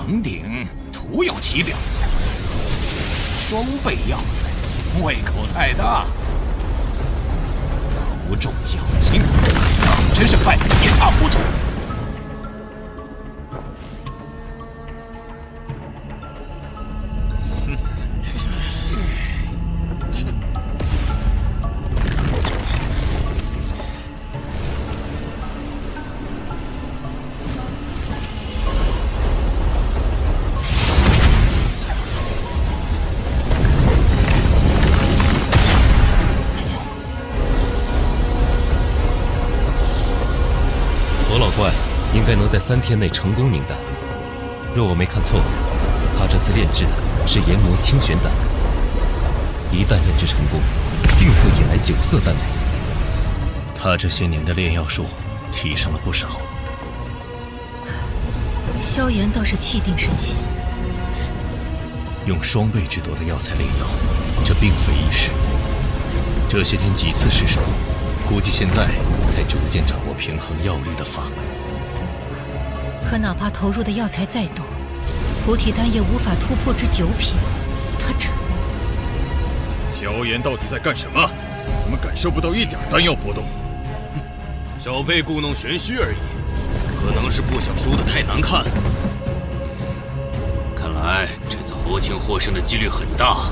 堂顶徒有其表，双倍药材，胃口太大，头重脚轻，真是害得一塌糊涂。应该能在3天内成功凝丹。若我没看错，他这次炼制的是研磨清玄丹，一旦炼制成功，定会引来9色丹雷。他这些年的炼药术提升了不少。萧炎倒是气定神闲，用双倍之多的药材炼药，这并非易事。这些天几次失手，估计现在才逐渐掌握平衡药力的法门。可哪怕投入的药材再多，菩提丹也无法突破至9品。他这……萧炎到底在干什么？怎么感受不到一点丹药波动？小辈故弄玄虚而已，可能是不想输得太难看。看来这次或轻或胜的几率很大。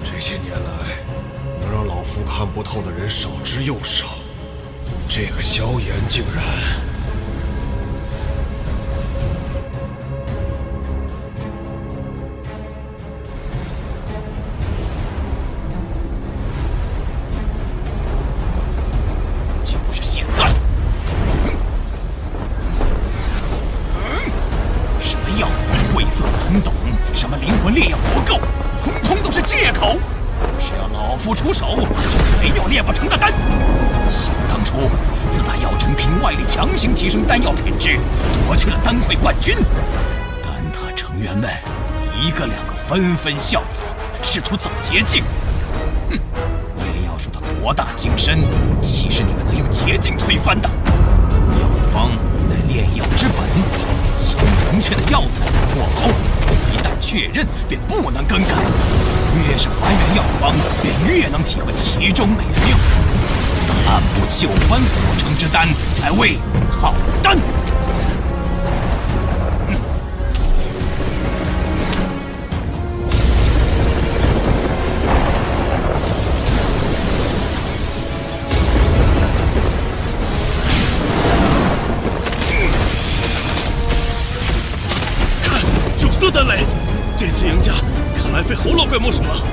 这些年来，能让老夫看不透的人少之又少。这个萧炎竟然……就是现在！什么药晦涩难懂，什么灵魂炼药不够，通通都是借口。只要老夫出手，就没有炼不成的丹。想当初，自打药城凭外力强行提升丹药品质，夺去了丹会冠军，丹塔成员们一个两个纷纷效仿，试图走捷径。炼药术的博大精深，岂是你们能用捷径推翻的？药方乃炼药之本，其明确的药材或好，一旦确认便不能更改。越是还原药方，便越能体会其中美妙。此按部就班所成之丹，才为好丹。看，9色丹雷，这次赢家看来非侯老怪莫属了。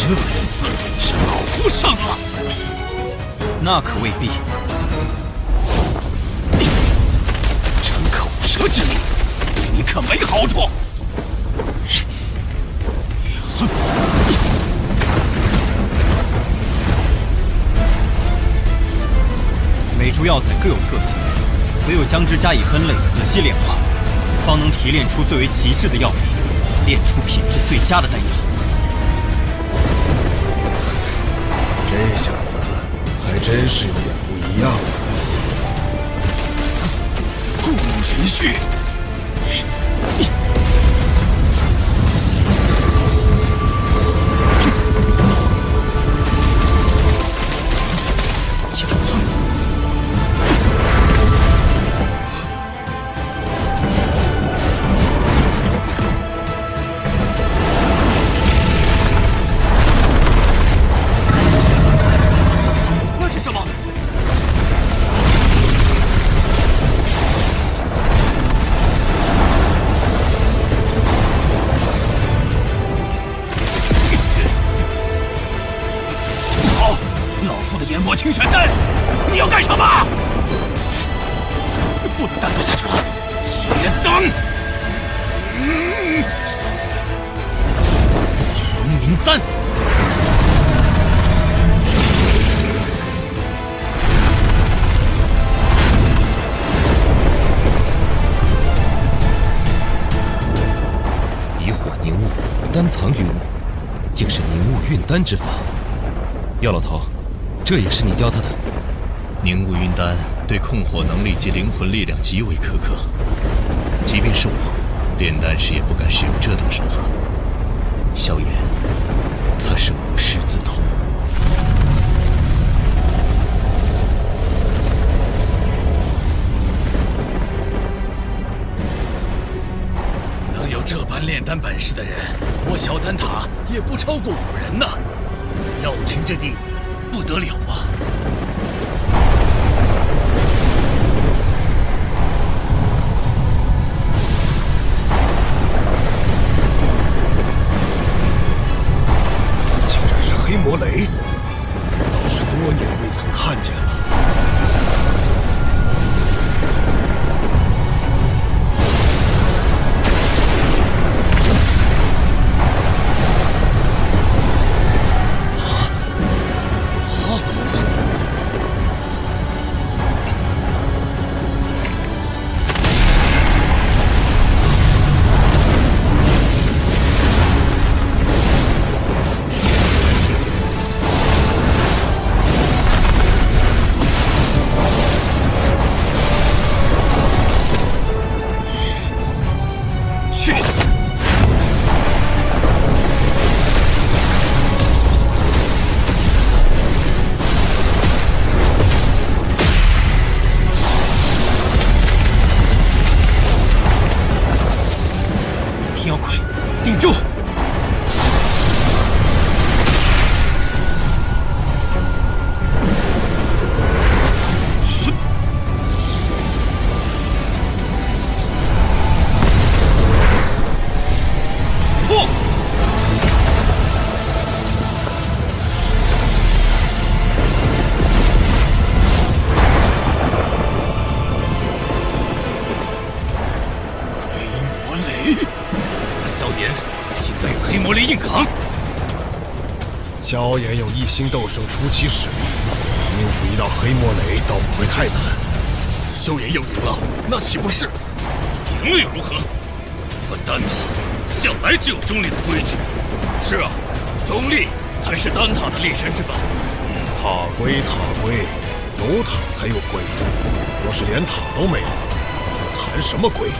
这一次是老夫胜了。那可未必。逞口舌之力，对你可没好处。每株药材各有特性，唯有将之加以分类，仔细炼化，方能提炼出最为极致的药品，炼出品质最佳的丹药。这下子还真是有点不一样。故弄玄虚。清玄丹，你要干什么？不能耽搁下去了，结丹！黄明丹。一会火凝物，丹藏于物，竟是凝物运丹之法。药老头，这也是你教他的？凝物运丹对控火能力及灵魂力量极为苛刻，即便是我，炼丹时也不敢使用这等手法。萧炎，他是无师自通。能有这般炼丹本事的人，我小丹塔也不超过5人呐。药尘这弟子不得了啊！竟然是黑魔雷，倒是多年未曾看见了。天妖魁，顶住！破！黑魔雷！萧炎竟敢与黑魔雷硬扛！萧炎用1星斗圣初期实力，应付一道黑魔雷倒不会太难。萧炎又赢了，那岂不是？赢了又如何？我丹塔向来只有中立的规矩。是啊，中立才是丹塔的立身之本。塔归塔归，有塔才有归。若是连塔都没了，还谈什么归？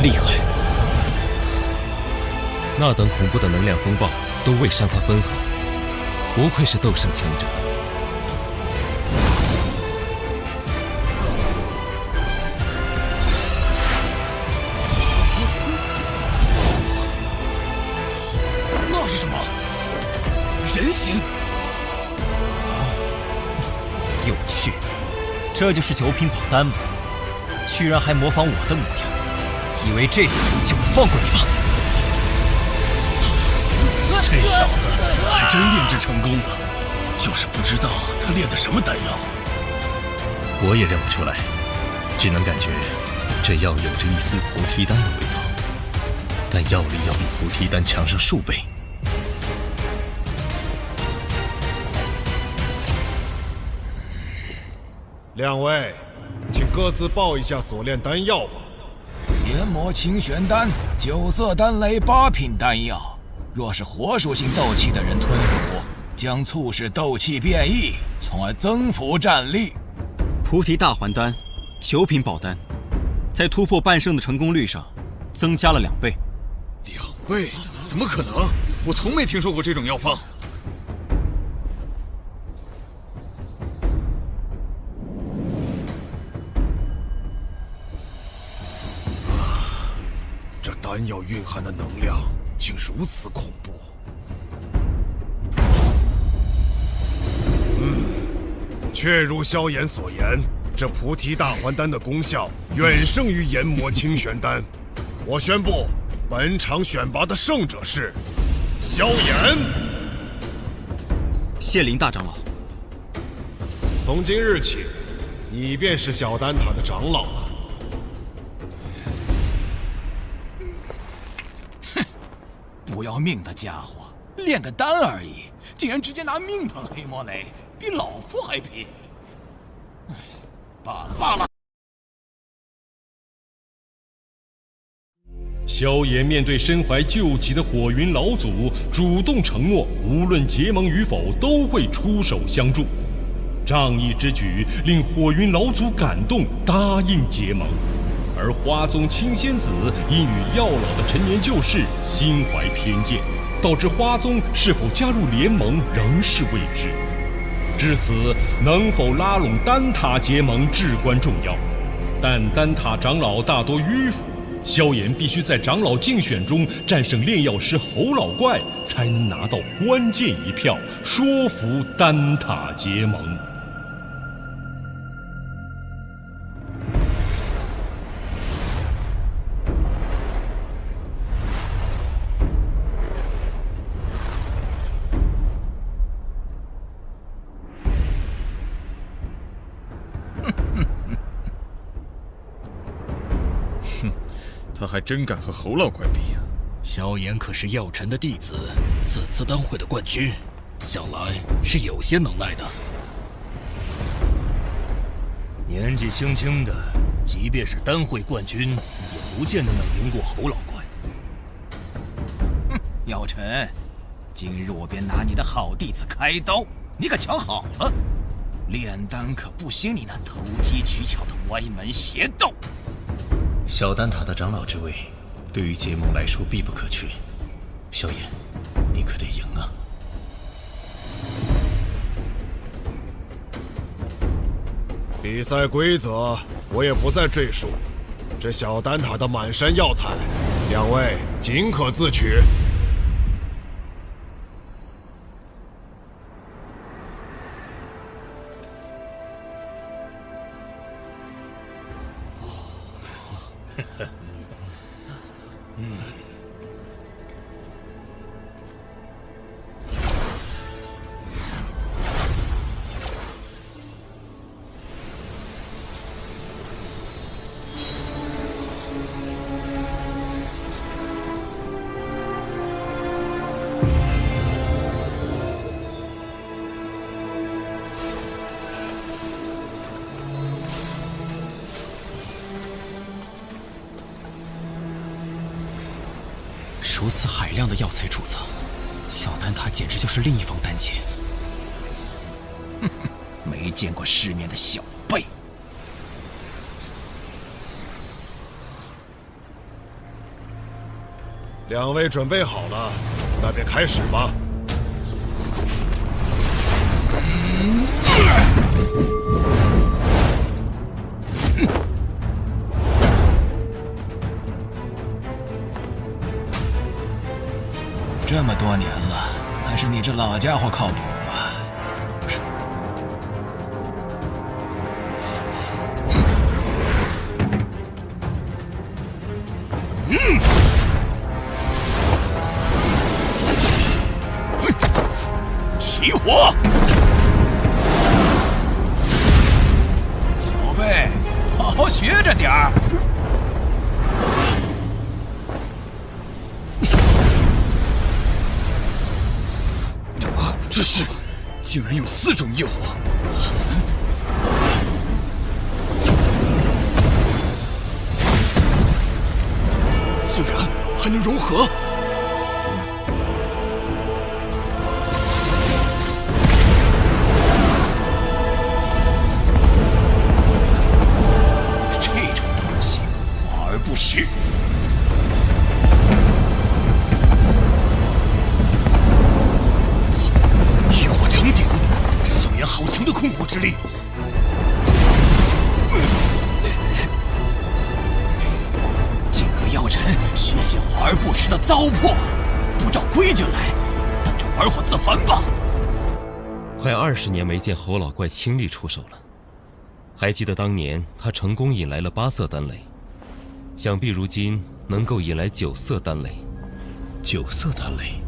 厉害！那等恐怖的能量风暴都未伤他分毫，不愧是斗圣强者。那是什么？人形？有趣，这就是9品宝丹吗？居然还模仿我的模样！以为这样就放过你吧？这小子还真炼制成功了，就是不知道他炼的什么丹药。我也认不出来，只能感觉这药有着一丝菩提丹的味道，但药力要比菩提丹强上数倍。两位，请各自报一下所炼丹药吧。研磨清玄丹，9色丹雷8品丹药。若是火属性斗气的人吞服，将促使斗气变异，从而增幅战力。菩提大还丹，9品宝丹，在突破半圣的成功率上增加了2倍。2倍？怎么可能？我从没听说过这种药方。这丹药蕴含的能量竟如此恐怖。确如萧炎所言，这菩提大还丹的功效远胜于研磨清玄丹。我宣布，本场选拔的胜者是萧炎。谢林大长老。从今日起，你便是小丹塔的长老了。哼，不要命的家伙，炼个丹而已，竟然直接拿命碰黑魔雷，比老夫还拼。唉，罢了罢了。萧炎面对身怀旧疾的火云老祖，主动承诺，无论结盟与否，都会出手相助。仗义之举令火云老祖感动，答应结盟。而花宗青仙子因与药老的陈年旧事心怀偏见，导致花宗是否加入联盟仍是未知。至此，能否拉拢丹塔结盟至关重要。但丹塔长老大多迂腐，萧炎必须在长老竞选中战胜炼药师侯老怪，才能拿到关键一票，说服丹塔结盟。他还真敢和侯老怪比呀！萧炎可是药尘的弟子，此次丹会的冠军，想来是有些能耐的。年纪轻轻的，即便是丹会冠军，也不见得能赢过侯老怪。哼，药尘，今日我便拿你的好弟子开刀，你可瞧好了，炼丹可不兴你那投机取巧的歪门邪道。小丹塔的长老之位，对于结盟来说必不可缺。萧炎，你可得赢啊！比赛规则我也不再赘述。这小丹塔的满山药材，两位尽可自取。如此海量的药材储藏，小丹塔简直就是另一方丹界。哼哼，没见过世面的小辈。两位准备好了，那便开始吧。这么多年了，还是你这老家伙靠谱啊！起火！小辈，好好学着点儿。这是，竟然有4种异火！竟然还能融合！这种东西，华而不实。好强的控火之力！竟和药尘学些华而不实的糟粕，不照规矩来，等着玩火自焚吧！快20年没见侯老怪亲力出手了，还记得当年他成功引来了8色丹雷，想必如今能够引来9色丹雷。9色丹雷，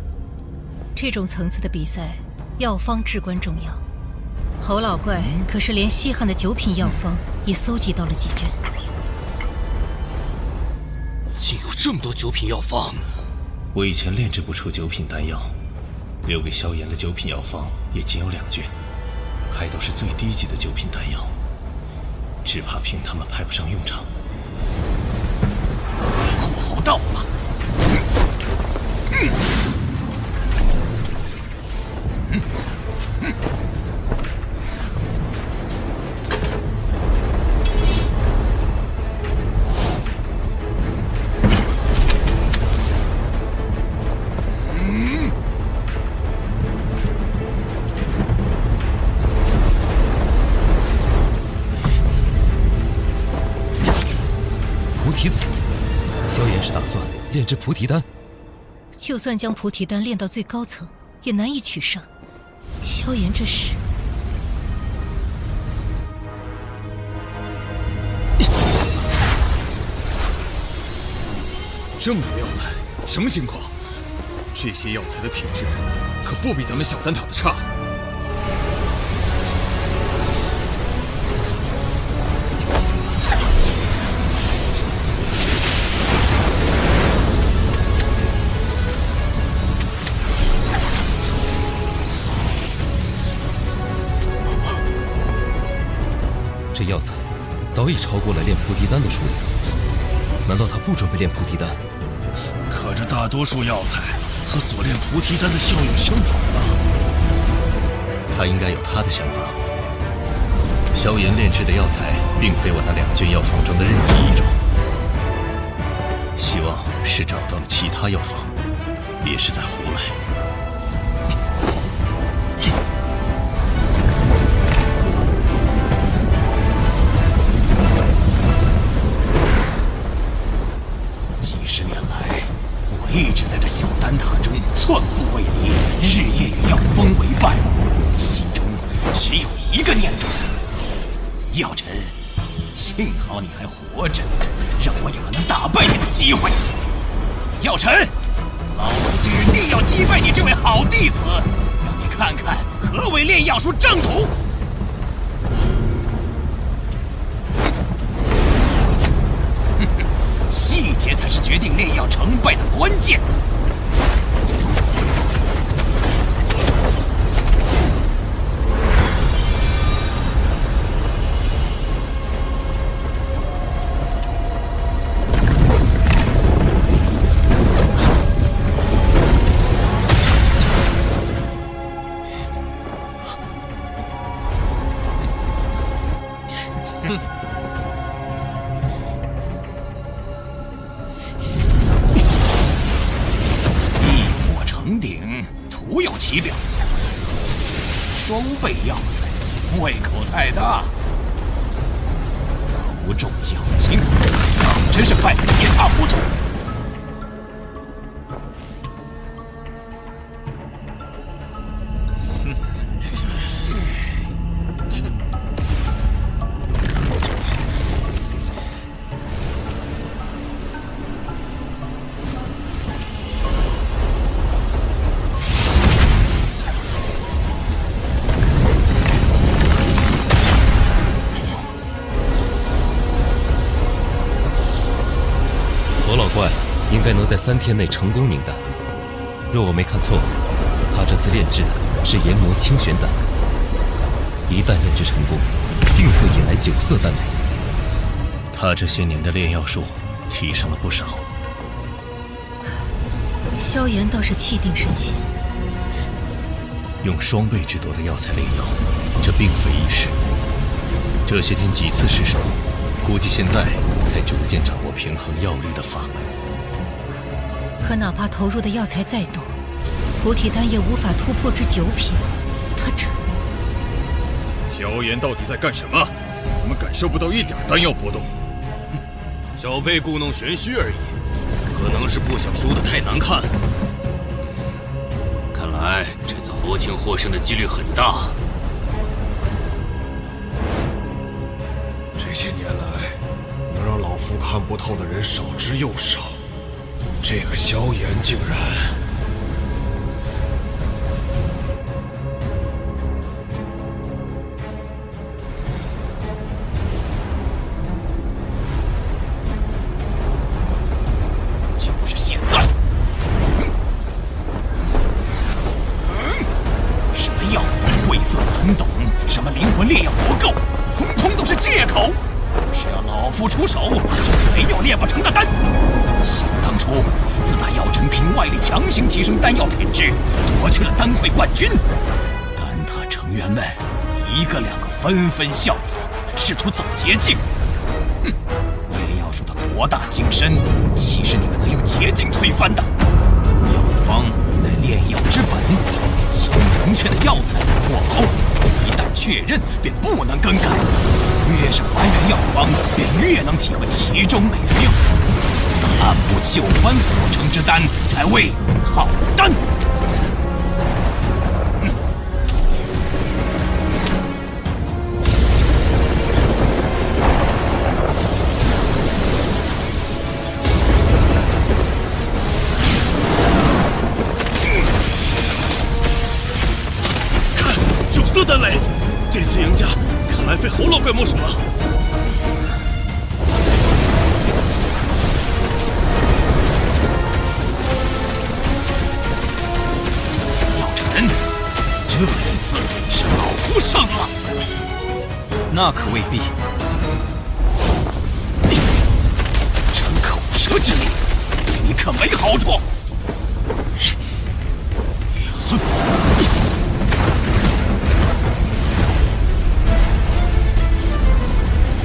这种层次的比赛，药方至关重要。侯老怪可是连稀罕的9品药方也搜集到了几卷。竟有这么多9品药方！我以前炼制不出9品丹药，留给萧炎的9品药方也仅有2卷，还都是最低级的9品丹药，只怕凭他们派不上用场。火候到了。菩提子，萧炎是打算炼制菩提丹。就算将菩提丹炼到最高层，也难以取胜。萧炎这是……这么多药材，什么情况？这些药材的品质可不比咱们小丹塔的差。这药材早已超过了炼菩提丹的数量，难道他不准备炼菩提丹？可这大多数药材和所炼菩提丹的效用相仿啊！他应该有他的想法。萧炎炼制的药材并非我那2卷药方中的任意一种，希望是找到了其他药方，别是在胡来。一直在这小丹塔中寸步未离，日夜与药方为伴，心中只有一个念头：药尘，幸好你还活着，让我有了能打败你的机会。药尘，老子今日定要击败你这位好弟子，让你看看何为炼药术正途。细节才是决定炼药成败的关键。徒有其表，双倍药材，胃口太大，头重脚轻，真是害得一塌糊涂。怪应该能在3天内成功凝丹。若我没看错，他这次炼制的是研磨清玄丹。一旦炼制成功，定会引来9色丹雷。他这些年的炼药术提升了不少。萧炎倒是气定神闲，用双倍之多的药材炼药，这并非易事。这些天几次失手，估计现在才逐渐掌握平衡药力的法门。可哪怕投入的药材再多，菩提丹也无法突破至9品。他这……萧炎到底在干什么？怎么感受不到一点丹药波动？小辈故弄玄虚而已，可能是不想输得太难看。看来这次侯庆获胜的几率很大。这些年来，能让老夫看不透的人少之又少。这个萧炎竟然……什么灵魂力量不够，通通都是借口。只要老夫出手，就没有炼不成的丹。想当初，自打药城凭外力强行提升丹药品质，夺去了丹会冠军，丹塔成员们一个两个纷纷效仿，试图走捷径。炼药术的博大精深，岂是你们能用捷径推翻的？药方乃炼药之本，其明确的药材或好，一旦确认便不能更改。越是还原药方，便越能体会其中美妙。此按部就班所成之丹，才为好丹。看9色丹雷，这次赢家看来非侯老怪莫属了。这一次是老夫胜了。那可未必。逞口舌之力，对你可没好处。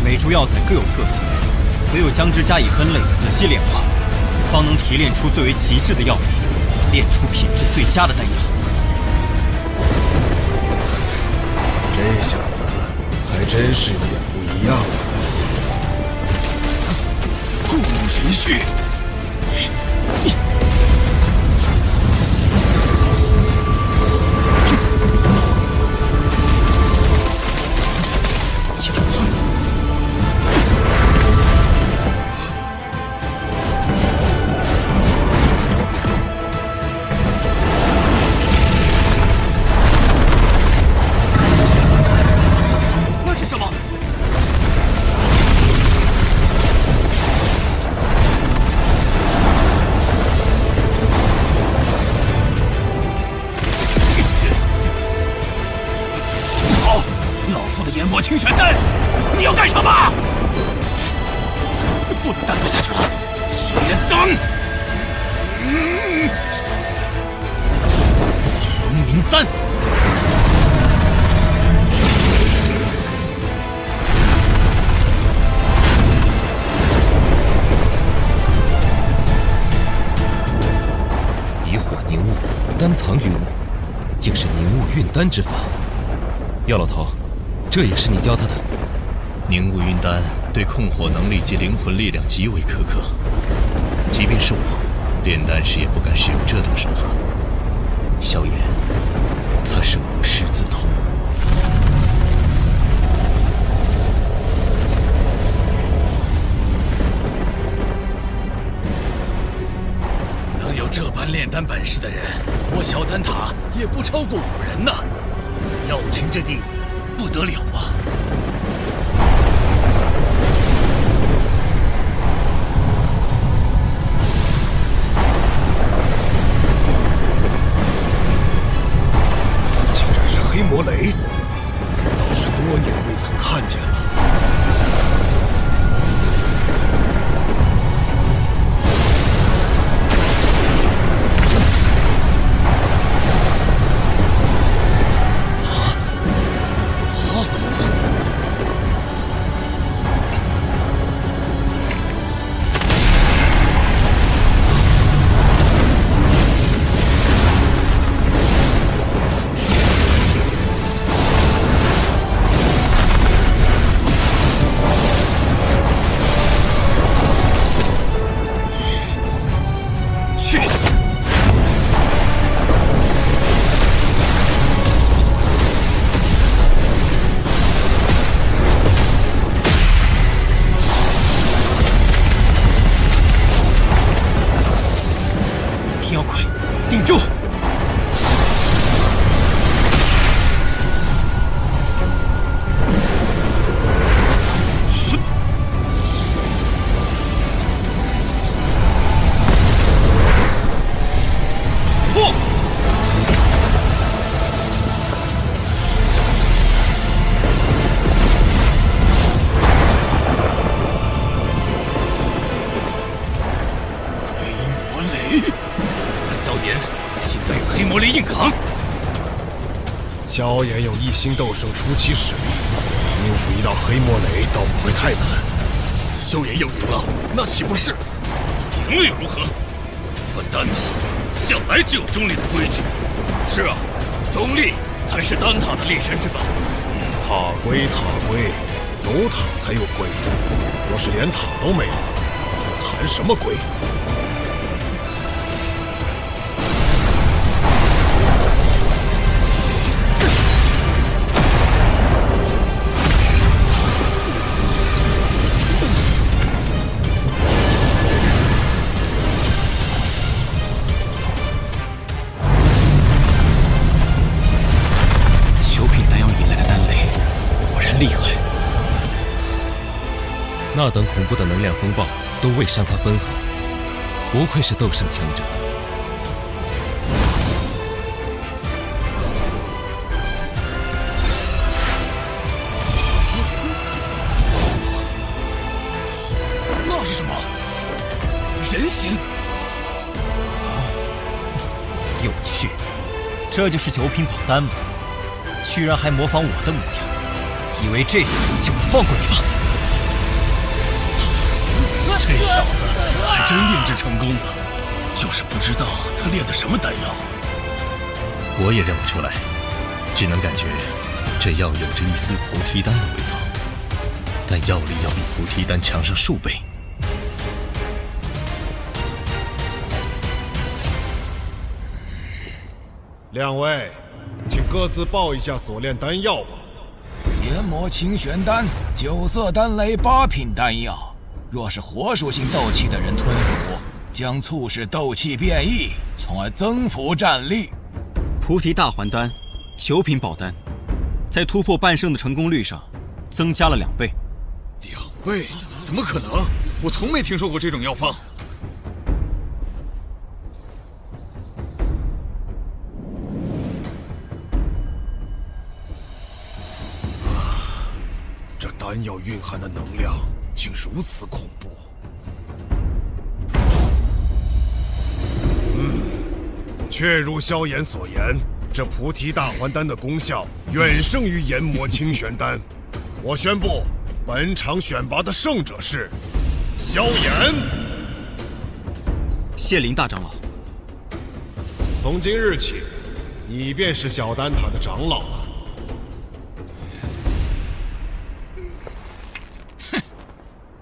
每株药材各有特性，唯有将之加以分类，仔细炼化，方能提炼出最为极致的药品，炼出品质最佳的丹药。这下子还真是有点不一样。故弄玄虚。清玄丹，你要干什么？不能耽搁下去了，结丹！黄明丹。以火凝物，丹藏于物，竟是凝物运丹之法。药老头，这也是你教他的？凝物运丹对控火能力及灵魂力量极为苛刻，即便是我，炼丹时也不敢使用这种手法。萧炎，他是无师自通。能有这般炼丹本事的人，我小丹塔也不超过5人呐。药尘这弟子不得了啊！竟然是黑魔雷，倒是多年未曾看见了。萧炎有一星斗圣初期实力，应付一道黑魔雷倒不会太难。萧炎又赢了，那岂不是？赢了又如何？我丹塔向来只有中立的规矩。是啊，中立才是丹塔的立身之本。塔归塔归，有塔才有归。若是连塔都没了，还谈什么归？那等恐怖的能量风暴都未伤他分毫，不愧是斗圣强者。那是什么？人形？有趣，这就是9品宝丹吗？居然还模仿我的模样，以为这样就会放过你吗？这小子还真炼制成功了，就是不知道他炼的什么丹药。我也认不出来，只能感觉这药有着一丝菩提丹的味道，但药力要比菩提丹强上数倍。两位，请各自报一下所炼丹药吧。研磨清玄丹，9色丹雷8品丹药。若是火属性斗气的人吞服，将促使斗气变异，从而增幅战力。菩提大还丹，9品宝丹，在突破半圣的成功率上增加了2倍。2倍？怎么可能？我从没听说过这种药方。这丹药蕴含的能量竟如此恐怖。确如萧炎所言，这菩提大还丹的功效远胜于研磨清玄丹。我宣布，本场选拔的胜者是萧炎。谢林大长老。从今日起，你便是小丹塔的长老了。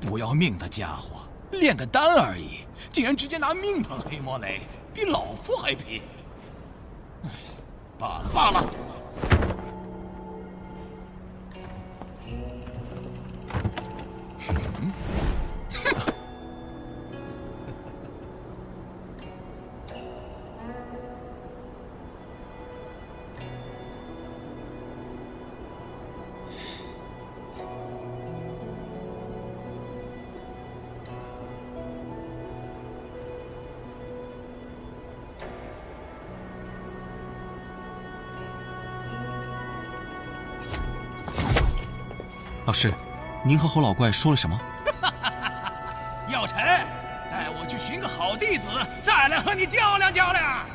不要命的家伙，炼个丹而已，竟然直接拿命碰黑魔雷，比老夫还拼。罢了罢了。老师，您和侯老怪说了什么？药尘，带我去寻个好弟子，再来和你较量较量。